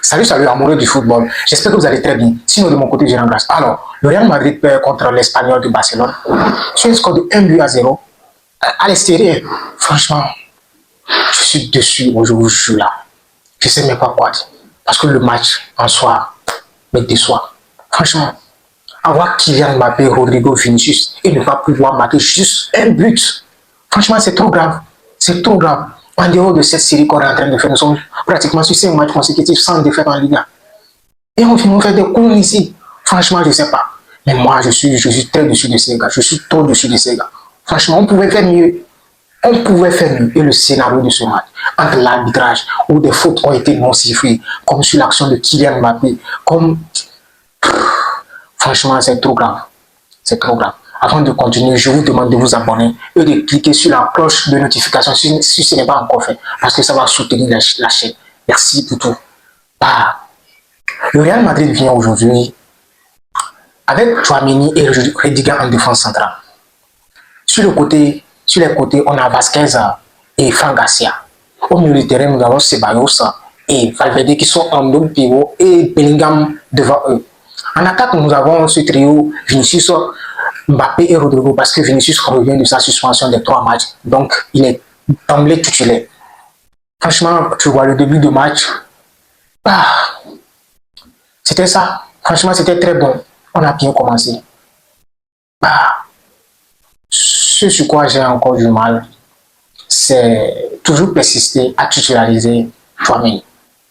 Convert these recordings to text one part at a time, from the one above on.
Salut, salut, amoureux du football. J'espère que vous allez très bien. Sinon, de mon côté, j'ai grâce. Alors, le Real Madrid perd contre l'Espagnol de Barcelone sur un score de 1 but à 0 à l'extérieur. Franchement, je suis dessus aujourd'hui là. Je ne sais même pas quoi dire. Parce que le match en soi me déçoit. Franchement, avoir Kylian Mbappé, Rodrigo, Vinicius et ne pas pouvoir marquer juste un but. Franchement, c'est trop grave. C'est trop grave. En dehors de cette série qu'on est en train de faire, nous sommes pratiquement sur 5 matchs consécutifs sans défaite en Ligue 1. Et on fait des coups ici. Franchement, je ne sais pas. Mais moi, je suis très dessus de ces gars. Je suis trop dessus de ces gars. Franchement, on pouvait faire mieux. On pouvait faire mieux. Et le scénario de ce match, entre l'arbitrage, où des fautes ont été non sifflées, comme sur l'action de Kylian Mbappé, comme... Franchement, c'est trop grave. C'est trop grave. Avant de continuer, je vous demande de vous abonner et de cliquer sur la cloche de notification si ce n'est pas encore fait, parce que ça va soutenir la chaîne. Merci pour tout. Bah, le Real Madrid vient aujourd'hui avec Tchouaméni et Rudiger en défense centrale. Sur les côtés, on a Vasquez et Fran Garcia. Au milieu du terrain, nous avons Ceballos et Valverde qui sont en double pivot et Bellingham devant eux. En attaque, nous avons ce trio Vinicius, Mbappé et Rodrigo, parce que Vinicius revient de sa suspension des 3 matchs, donc il est d'emblée titulaire. Franchement, tu vois le début de match, c'était ça. Franchement, c'était très bon. On a bien commencé. Ce sur quoi j'ai encore du mal, c'est toujours persister à titulariser Tchouaméni.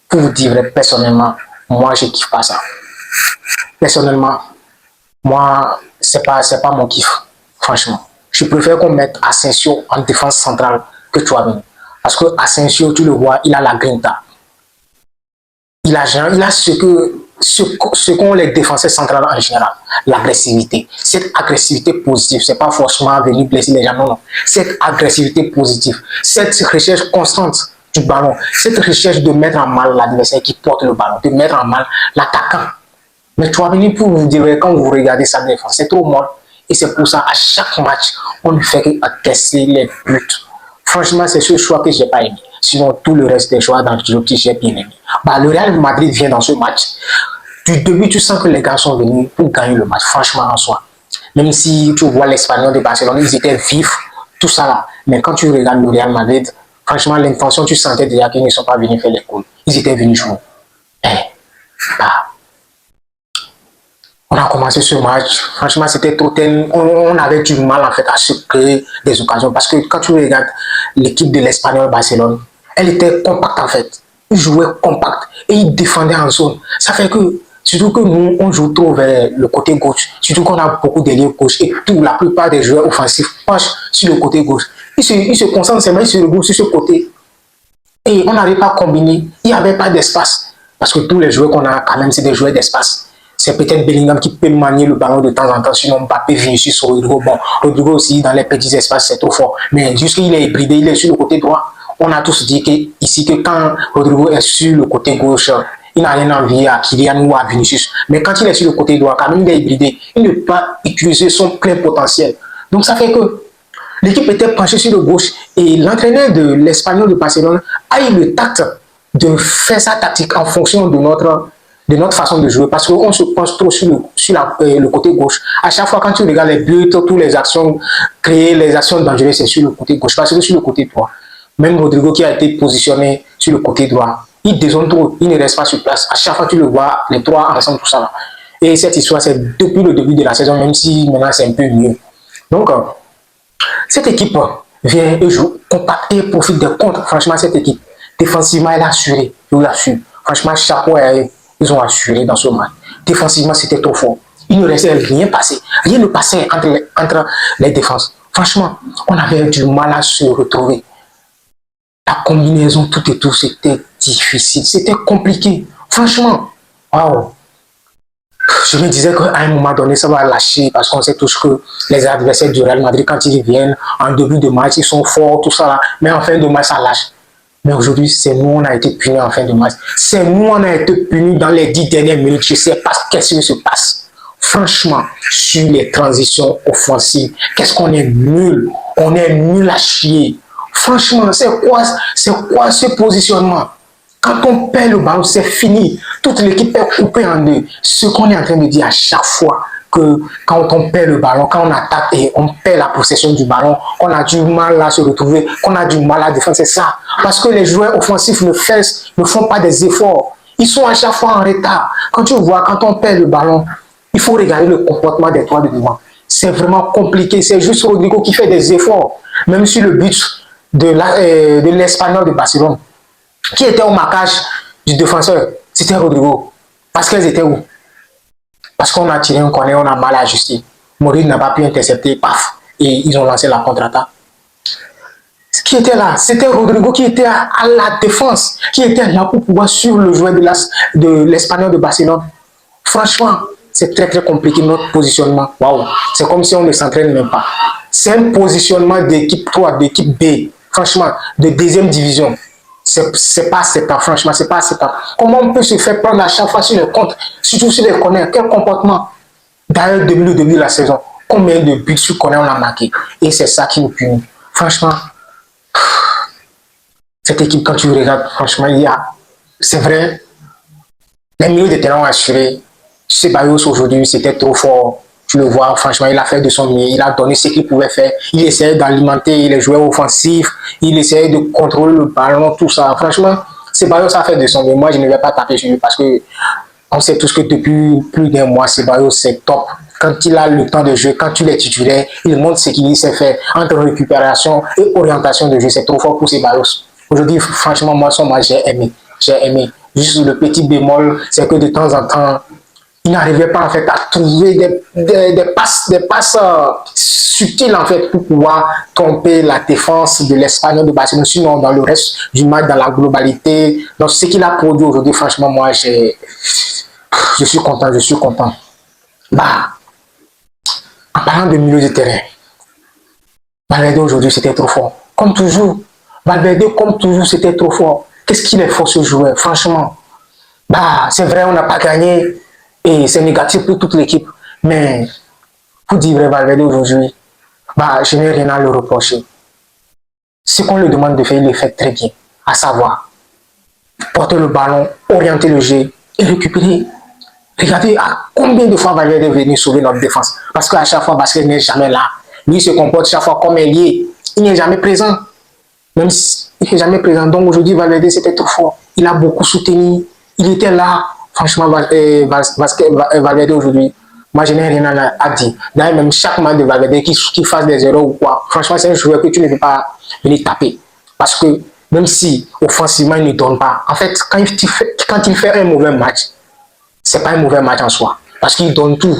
Pour vous dire personnellement, moi je kiffe pas ça. Personnellement, moi c'est pas mon kiff, franchement. Je préfère qu'on mette Asensio en défense centrale que Tchouaméni. Parce que Asensio, tu le vois, il a la grinta. Il a ce qu'ont les défenseurs centrales en général, l'agressivité. Cette agressivité positive, c'est pas forcément venir blesser les gens, non. Cette agressivité positive, cette recherche constante du ballon, cette recherche de mettre en mal l'adversaire qui porte le ballon, de mettre en mal l'attaquant. Mais Tchouaméni, pour vous dire, quand vous regardez sa défense, c'est trop molle. Et c'est pour ça, à chaque match, on ne fait qu'encaisser les buts. Franchement, c'est ce choix que je n'ai pas aimé. Sinon, tout le reste des choix dans le jeu que j'ai bien aimé. Le Real Madrid vient dans ce match. Du début, tu sens que les gars sont venus pour gagner le match, franchement, en soi. Même si tu vois l'Espagnol de Barcelone, ils étaient vifs, tout ça là. Mais quand tu regardes le Real Madrid, franchement, l'intention, tu sentais déjà qu'ils ne sont pas venus faire les coups. Ils étaient venus jouer. On a commencé ce match, franchement c'était trop on avait du mal en fait à se créer des occasions parce que quand tu regardes l'équipe de l'Espagnol Barcelone, elle était compacte en fait. Ils jouaient compact et ils défendaient en zone. Ça fait que, surtout que nous on joue trop vers le côté gauche, surtout qu'on a beaucoup d'ailiers gauche et la plupart des joueurs offensifs penchent sur le côté gauche. Ils se concentrent seulement sur ce côté et on n'avait pas combiné, il n'y avait pas d'espace parce que tous les joueurs qu'on a quand même c'est des joueurs d'espace. C'est peut-être Bellingham qui peut manier le ballon de temps en temps, sinon Mbappé, Vinicius, Rodrigo. Bon, Rodrigo aussi, dans les petits espaces, c'est trop fort. Mais jusqu'il est hybridé, il est sur le côté droit. On a tous dit ici que quand Rodrigo est sur le côté gauche, il n'a rien envie à Kylian ou à Vinicius. Mais quand il est sur le côté droit, quand même, il est hybridé. Il ne peut pas utiliser son plein potentiel. Donc ça fait que l'équipe était penchée sur le gauche et l'entraîneur de l'Espagnol de Barcelone a eu le tact de faire sa tactique en fonction de notre façon de jouer parce qu'on se penche trop sur le côté gauche. À chaque fois, quand tu regardes les buts, toutes les actions créées, les actions dangereuses, c'est sur le côté gauche, parce que sur le côté droit. Même Rodrigo qui a été positionné sur le côté droit, il dézone trop, il ne reste pas sur place. À chaque fois, tu le vois, les trois ensemble, tout ça. Là. Et cette histoire, c'est depuis le début de la saison, même si maintenant c'est un peu mieux. Donc, cette équipe vient et joue compact et profite des contres. Franchement, cette équipe, défensivement, elle a assuré, je vous l'assure. Franchement, chapeau ils ont assuré dans ce match. Défensivement, c'était trop fort. Il ne restait rien passé. Rien ne passait entre les défenses. Franchement, on avait du mal à se retrouver. La combinaison, tout et tout, c'était difficile. C'était compliqué. Franchement, waouh. Je me disais qu'à un moment donné, ça va lâcher parce qu'on sait tous que les adversaires du Real Madrid, quand ils viennent en début de match, ils sont forts, tout ça là. Mais en fin de match, ça lâche. Mais aujourd'hui, c'est nous, on a été punis en fin de match. C'est nous, on a été punis dans les 10 dernières minutes. Je ne sais pas qu'est-ce qui se passe. Franchement, sur les transitions offensives, qu'est-ce qu'on est nul. On est nul à chier. Franchement, c'est quoi ce positionnement? Quand on perd le ballon, c'est fini. Toute l'équipe est coupée en deux. Ce qu'on est en train de dire à chaque fois, que quand on perd le ballon, quand on attaque et on perd la possession du ballon, on a du mal à se retrouver, qu'on a du mal à défendre, c'est ça. Parce que les joueurs offensifs ne font pas des efforts. Ils sont à chaque fois en retard. Quand tu vois, quand on perd le ballon, il faut regarder le comportement des trois de devant. C'est vraiment compliqué. C'est juste Rodrigo qui fait des efforts. Même si le but de l'Espagnol de Barcelone, qui était au marquage du défenseur, c'était Rodrigo. Parce qu'elles étaient où? Parce qu'on a tiré un corner, on a mal ajusté. Maurice n'a pas pu intercepter, paf, et ils ont lancé la contre-attaque. Ce qui était là, c'était Rodrigo qui était à la défense, qui était là pour pouvoir suivre le joueur de l'Espagnol de Barcelone. Franchement, c'est très très compliqué notre positionnement. Waouh, c'est comme si on ne s'entraîne même pas. C'est un positionnement d'équipe 3, d'équipe B, franchement, de deuxième division. C'est pas acceptable, franchement, c'est pas acceptable. Comment on peut se faire prendre à chaque fois sur les comptes, surtout sur les corners? Quel comportement? D'ailleurs, depuis le début de la saison, combien de buts sur corner on a marqué? Et c'est ça qui nous punit. Franchement, cette équipe, quand tu regardes, franchement, c'est vrai, les milieux de terrain ont assuré. Ceballos aujourd'hui, c'était trop fort. Tu le vois, franchement, il a fait de son mieux. Il a donné ce qu'il pouvait faire. Il essayait d'alimenter les joueurs offensifs. Il essayait de contrôler le ballon, tout ça. Franchement, Ceballos a fait de son mieux. Moi, je ne vais pas taper sur lui parce que on sait tous que depuis plus d'un mois, Ceballos, c'est top. Quand il a le temps de jeu, quand il est titulaire, il montre ce qu'il sait faire entre récupération et orientation de jeu. C'est trop fort pour Ceballos. Aujourd'hui, franchement, moi, son match, j'ai aimé. J'ai aimé. Juste le petit bémol, c'est que de temps en temps, il n'arrivait pas en fait à trouver des passes subtiles en fait pour pouvoir tromper la défense de l'Espagnol de Barcelone. Sinon, dans le reste du match, dans la globalité, dans ce qu'il a produit aujourd'hui, franchement, moi, je suis content, je suis content. Bah, en parlant de milieu de terrain, Valverde aujourd'hui, c'était trop fort. Comme toujours, Valverde, comme toujours, c'était trop fort. Qu'est-ce qu'il est fort ce joueur, franchement. Bah, c'est vrai, on n'a pas gagné et c'est négatif pour toute l'équipe. Mais pour dire vrai, Valverde aujourd'hui, bah, je n'ai rien à le reprocher. Ce qu'on lui demande de faire, il le fait très bien. À savoir, porter le ballon, orienter le jeu et récupérer. Regardez combien de fois Valverde est venu sauver notre défense. Parce qu'à chaque fois, Basket n'est jamais là. Lui se comporte chaque fois comme ailier. Il n'est jamais présent. Même s'il n'est jamais présent. Donc aujourd'hui, Valverde, c'était trop fort. Il a beaucoup soutenu. Il était là. Franchement, Valverde aujourd'hui, moi, je n'ai rien à dire. D'ailleurs, même chaque match de Valverde qui fasse des erreurs ou quoi, franchement, c'est un joueur que tu ne peux pas venir taper. Parce que même si offensivement, il ne donne pas, en fait, quand il fait un mauvais match, c'est pas un mauvais match en soi. Parce qu'il donne tout.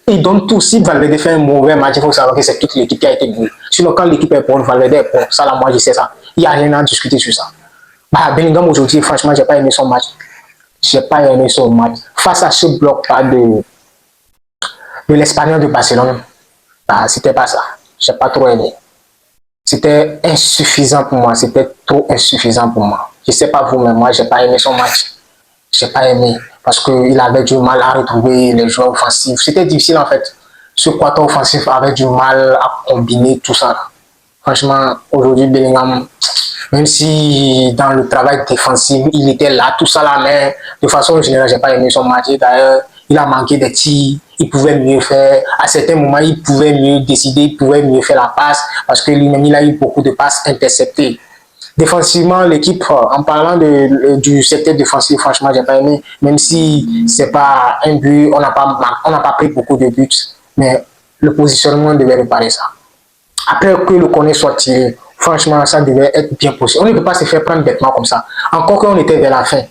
Il donne tout. Si Valverde fait un mauvais match, il faut savoir que c'est toute l'équipe qui a été douée. Sinon, quand l'équipe est bonne, Valverde est bon. Ça, là, moi, je sais ça. Il n'y a rien à discuter sur ça. Bah, Bellingham, aujourd'hui, franchement, j'ai pas aimé son match. J'ai pas aimé son match. Face à ce bloc de l'Espagnol de Barcelone, bah, c'était pas ça. J'ai pas trop aimé. C'était insuffisant pour moi. C'était trop insuffisant pour moi. Je sais pas vous, mais moi, j'ai pas aimé son match. J'ai pas aimé parce qu'il avait du mal à retrouver les joueurs offensifs. C'était difficile en fait. Ce quatuor offensif avait du mal à combiner tout ça. Franchement, aujourd'hui, Bellingham, même si dans le travail défensif, il était là, tout ça là, mais de façon générale, j'ai pas aimé son match. D'ailleurs, il a manqué des tirs, il pouvait mieux faire. À certains moments, il pouvait mieux décider, il pouvait mieux faire la passe parce que lui-même, il a eu beaucoup de passes interceptées. Défensivement, l'équipe, en parlant du secteur défensif, franchement, j'ai pas aimé. Même si c'est pas un but, on n'a pas pris beaucoup de buts, mais le positionnement devait réparer ça. Après que le corner soit tiré, franchement, ça devait être bien possible. On ne peut pas se faire prendre bêtement comme ça. Encore qu'on était vers la fin.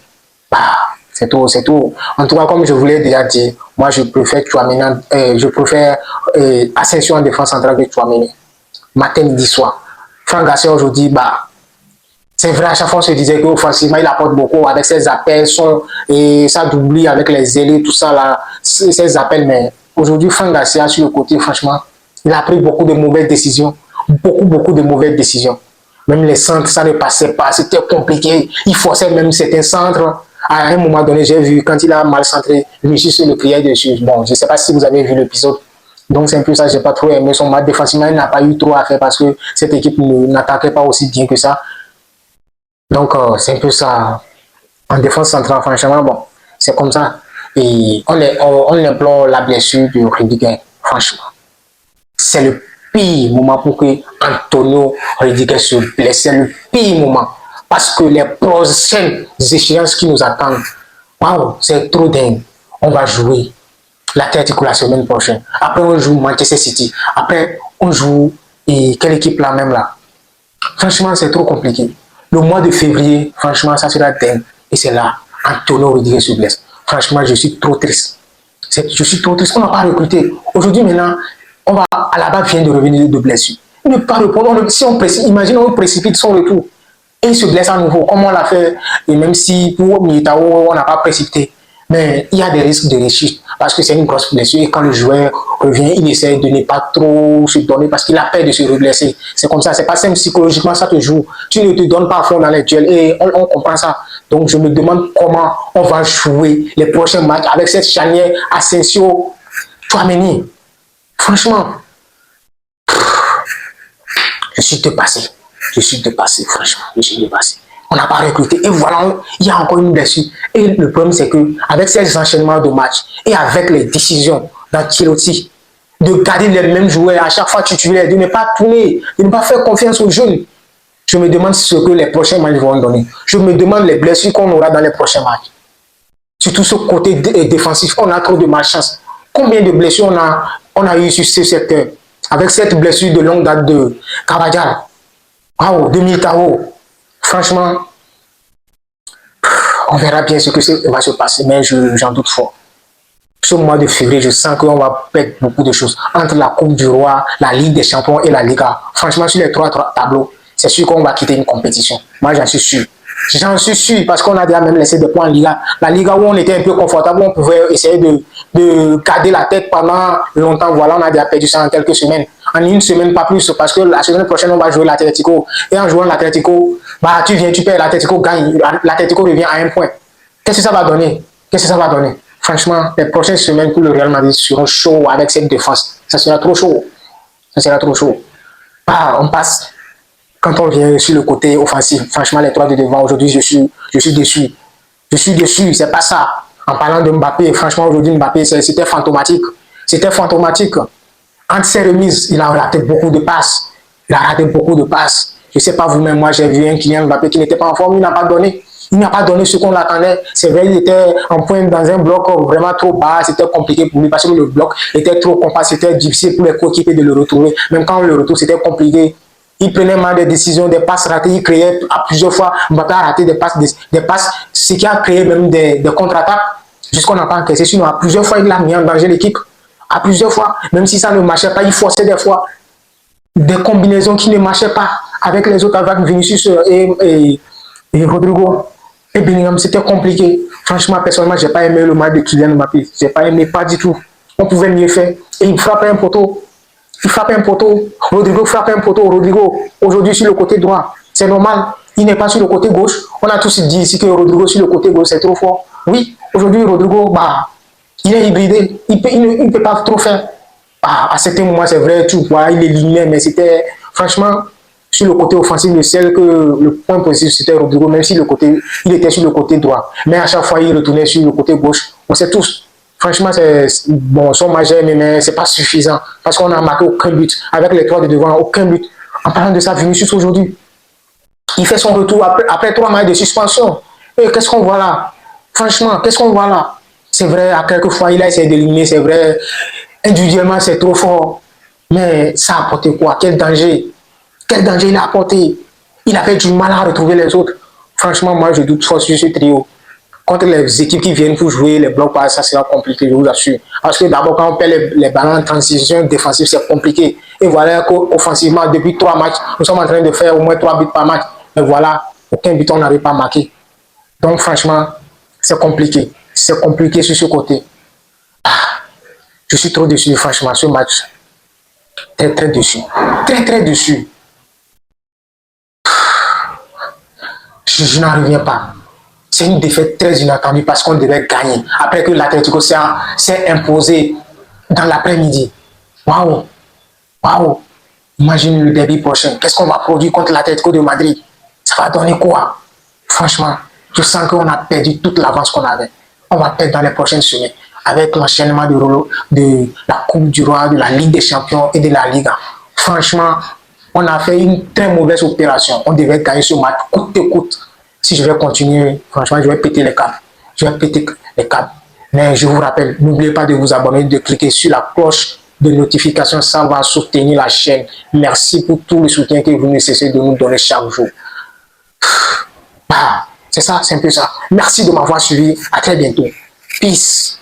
Bah, c'est tout, c'est tout. En tout cas, comme je vous l'ai déjà dit, moi, je préfère Asensio en défense centrale que Tchouaméni. Matin, midi, soir. Franck Garcia aujourd'hui, bah, c'est vrai, à chaque fois, on se disait qu'offensivement, il apporte beaucoup avec ses appels, et ça d'oubli avec les ailés, tout ça, là, ses appels. Mais aujourd'hui, Franck Garcia, sur le côté, franchement, il a pris beaucoup de mauvaises décisions. Beaucoup de mauvaises décisions. Même les centres, ça ne passait pas. C'était compliqué. Il forçait même certains centres. À un moment donné, j'ai vu, quand il a mal centré, Lucis le criait dessus. Bon, je ne sais pas si vous avez vu l'épisode. Donc, c'est un peu ça, je n'ai pas trop aimé son match. Défensivement, il n'a pas eu trop à faire parce que cette équipe n'attaquait pas aussi bien que ça. Donc, c'est un peu ça. En défense centrale, franchement, bon, c'est comme ça. Et on implore la blessure de Rudiger, franchement. C'est le pire moment pour que Antonio Rudiger se blesse. C'est le pire moment. Parce que les prochaines échéances qui nous attendent, waouh, c'est trop dingue. On va jouer l'Atlético la semaine prochaine. Après, on joue Manchester City. Après, on joue et quelle équipe là même là. Franchement, c'est trop compliqué. Le mois de février, franchement, ça sera dingue. Et c'est là, Antonio Rudiger se blesse. Franchement, je suis trop triste. Je suis trop triste. On n'a pas recruté. Aujourd'hui, maintenant, on va à la base vient de revenir de blessure. Il ne peut pas répondre. Si on précipite, imagine, on précipite son retour. Et il se blesse à nouveau, comme on l'a fait. Et même si pour Militao, on n'a pas précipité. Mais il y a des risques de réussite parce que c'est une grosse blessure. Et quand le joueur revient, il essaie de ne pas trop se donner parce qu'il a peur de se reblesser. C'est comme ça, c'est pas simple psychologiquement, ça te joue. Tu ne te donnes pas à fond dans les duels et on comprend ça. Donc je me demande comment on va jouer les prochains matchs avec cette charnière Asensio Tchouaméni. Franchement, je suis dépassé. Je suis dépassé, franchement. Je suis dépassé. On n'a pas recruté. Et voilà, il y a encore une blessure. Et le problème, c'est que avec ces enchaînements de matchs et avec les décisions d'Ancelotti, de garder les mêmes joueurs à chaque fois titulaires, de ne pas tourner, de ne pas faire confiance aux jeunes, je me demande ce que les prochains matchs vont donner. Je me demande les blessures qu'on aura dans les prochains matchs. Surtout ce côté défensif, on a trop de malchance. Combien de blessures on a eu sur ce secteur avec cette blessure de longue date de Carvajal, wow, de Militao. Franchement, on verra bien ce que va se passer, mais j'en doute fort. Ce mois de février, je sens qu'on va perdre beaucoup de choses entre la Coupe du Roi, la Ligue des Champions et la Liga. Franchement, sur les trois tableaux, c'est sûr qu'on va quitter une compétition. Moi, j'en suis sûr. J'en suis sûr parce qu'on a déjà même laissé des points en Liga. La Liga où on était un peu confortable, on pouvait essayer de garder la tête pendant longtemps. Voilà, on a déjà perdu ça en quelques semaines. En une semaine, pas plus, parce que la semaine prochaine, on va jouer l'Atlético. Et en jouant l'Atlético, bah, tu viens, tu perds, l'Atlético gagne. L'Atlético revient à un point. Qu'est-ce que ça va donner? Qu'est-ce que ça va donner? Franchement, les prochaines semaines pour le Real Madrid seront chauds avec cette défense. Ça sera trop chaud. Ça sera trop chaud. Ah, on passe. Quand on vient sur le côté offensif, franchement, les trois de devant, aujourd'hui, je suis déçu. Je suis déçu, c'est pas ça. En parlant de Mbappé, franchement, aujourd'hui, Mbappé, c'était fantomatique. C'était fantomatique. Entre ses remises, il a raté beaucoup de passes. Il a raté beaucoup de passes. Je ne sais pas vous-même, moi, j'ai vu un client Mbappé qui n'était pas en forme, il n'a pas donné. Il n'a pas donné ce qu'on attendait. C'est vrai, il était en pointe dans un bloc vraiment trop bas. C'était compliqué pour lui parce que le bloc était trop compact. C'était difficile pour les coéquipiers de le retrouver. Même quand on le retrouve, c'était compliqué. Il prenait mal des décisions, des passes ratées. Il créait à plusieurs fois. Mbappé a raté des passes, ce qui a créé même des contre-attaques. Jusqu'on n'a pas encaissé. Sinon, à plusieurs fois, il a mis en danger l'équipe. À plusieurs fois. Même si ça ne marchait pas, il forçait des fois des combinaisons qui ne marchaient pas avec les autres, avec Vinicius et Rodrigo. Et Bellingham, c'était compliqué. Franchement, personnellement, je n'ai pas aimé le match de Kylian Mbappé. Je n'ai pas aimé, pas du tout. On pouvait mieux faire. Et il frappe un poteau. Il frappe un poteau. Rodrigo frappe un poteau. Rodrigo, aujourd'hui, sur le côté droit. C'est normal. Il n'est pas sur le côté gauche. On a tous dit ici que Rodrigo sur le côté gauche, c'est trop fort. Oui, aujourd'hui, Rodrigo, bah, il est hybridé. Il ne peut pas trop faire. Ah, à certains moments, c'est vrai, tu vois, il éliminait, mais c'était, franchement, sur le côté offensif, le point positif, c'était Rodrigo, même si il était sur le côté droit. Mais à chaque fois, il retournait sur le côté gauche. On sait tous. Franchement, bon, son majeur, mais c'est pas suffisant. Parce qu'on n'a marqué aucun but. Avec les trois de devant, aucun but. En parlant de ça, Vinicius aujourd'hui, il fait son retour après 3 matchs de suspension. Et qu'est-ce qu'on voit là? Franchement, qu'est-ce qu'on voit là? C'est vrai, à quelques fois, il a essayé d'éliminer, c'est vrai. Individuellement, c'est trop fort. Mais ça a apporté quoi? Quel danger? Quel danger il a apporté? Il avait du mal à retrouver les autres. Franchement, moi, je doute fort sur ce trio. Contre les équipes qui viennent pour jouer les blocs, ça sera compliqué, je vous assure. Parce que d'abord, quand on perd les ballons en transition défensive, c'est compliqué. Et voilà qu'offensivement, depuis 3 matchs, nous sommes en train de faire au moins 3 buts par match. Mais voilà, aucun but, on n'arrive pas à marquer. Donc, franchement, c'est compliqué. C'est compliqué sur ce côté. Je suis trop déçu, franchement, ce match. Très, très déçu. Très, très déçu. Je n'en reviens pas. C'est une défaite très inattendue parce qu'on devait gagner. Après que l'Atlético s'est imposé dans l'après-midi. Waouh! Waouh! Imagine le derby prochain. Qu'est-ce qu'on va produire contre l'Atlético de Madrid? Ça va donner quoi? Franchement, Je sens qu'on a perdu toute l'avance qu'on avait. On va perdre dans les prochaines semaines avec l'enchaînement de la Coupe du Roi, de la Ligue des Champions et de la Liga. Franchement, on a fait une très mauvaise opération. On devait gagner ce match coûte que coûte. Si je vais continuer, franchement, je vais péter les câbles. Je vais péter les câbles. Mais je vous rappelle, n'oubliez pas de vous abonner, de cliquer sur la cloche de notification. Ça va soutenir la chaîne. Merci pour tout le soutien que vous ne cessez de nous donner chaque jour. Bah, c'est ça, c'est un peu ça. Merci de m'avoir suivi. À très bientôt. Peace.